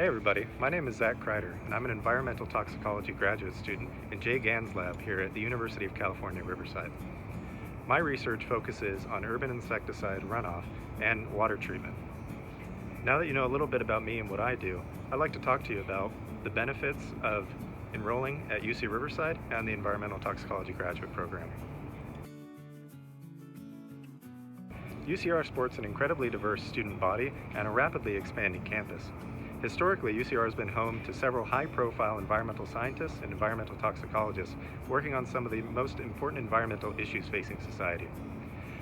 Hey everybody, my name is Zach Kreider, and I'm an environmental toxicology graduate student in Jay Gann's lab here at the University of California, Riverside. My research focuses on urban insecticide runoff and water treatment. Now that you know a little bit about me and what I do, I'd like to talk to you about the benefits of enrolling at UC Riverside and the Environmental Toxicology Graduate Program. UCR sports an incredibly diverse student body and a rapidly expanding campus. Historically, UCR has been home to several high-profile environmental scientists and environmental toxicologists working on some of the most important environmental issues facing society.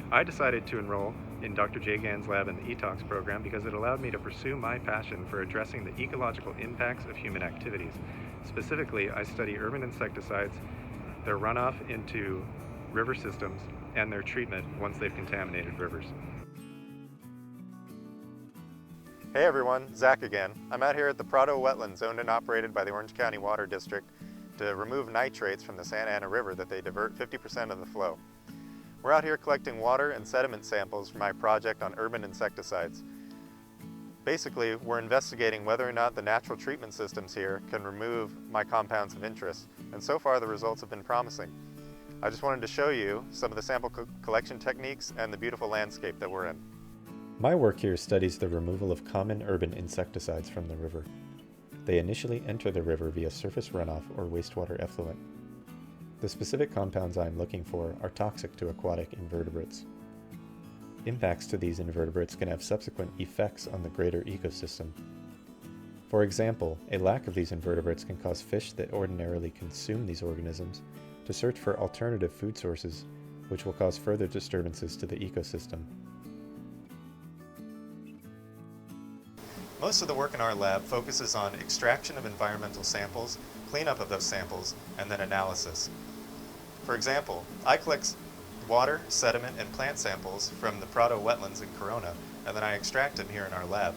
I decided to enroll in Dr. Jay Gann's lab in the ETOX program because it allowed me to pursue my passion for addressing the ecological impacts of human activities. Specifically, I study urban insecticides, their runoff into river systems, and their treatment once they've contaminated rivers. Hey everyone, Zach again. I'm out here at the Prado wetlands owned and operated by the Orange County Water District to remove nitrates from the Santa Ana River that they divert 50% of the flow. We're out here collecting water and sediment samples for my project on urban insecticides. Basically, we're investigating whether or not the natural treatment systems here can remove my compounds of interest, and so far the results have been promising. I just wanted to show you some of the sample collection techniques and the beautiful landscape that we're in. My work here studies the removal of common urban insecticides from the river. They initially enter the river via surface runoff or wastewater effluent. The specific compounds I am looking for are toxic to aquatic invertebrates. Impacts to these invertebrates can have subsequent effects on the greater ecosystem. For example, a lack of these invertebrates can cause fish that ordinarily consume these organisms to search for alternative food sources, which will cause further disturbances to the ecosystem. Most of the work in our lab focuses on extraction of environmental samples, cleanup of those samples, and then analysis. For example, I collect water, sediment, and plant samples from the Prado wetlands in Corona, and then I extract them here in our lab.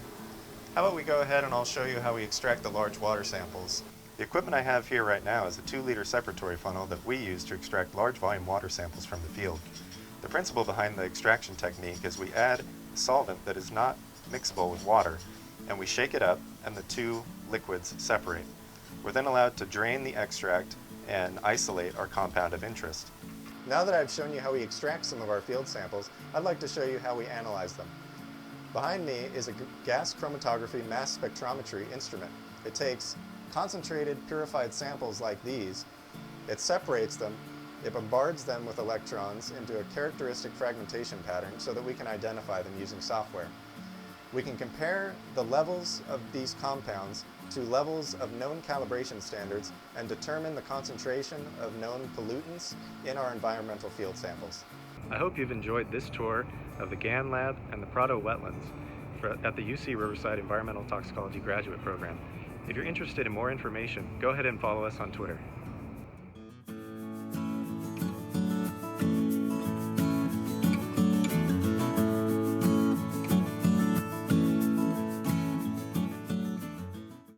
How about we go ahead and I'll show you how we extract the large water samples. The equipment I have here right now is a 2-liter separatory funnel that we use to extract large volume water samples from the field. The principle behind the extraction technique is we add a solvent that is not mixable with water, and we shake it up and the two liquids separate. We're then allowed to drain the extract and isolate our compound of interest. Now that I've shown you how we extract some of our field samples, I'd like to show you how we analyze them. Behind me is a gas chromatography mass spectrometry instrument. It takes concentrated purified samples like these, it separates them, it bombards them with electrons into a characteristic fragmentation pattern so that we can identify them using software. We can compare the levels of these compounds to levels of known calibration standards and determine the concentration of known pollutants in our environmental field samples. I hope you've enjoyed this tour of the Gann Lab and the Prado wetlands at the UC Riverside Environmental Toxicology Graduate Program. If you're interested in more information, go ahead and follow us on Twitter.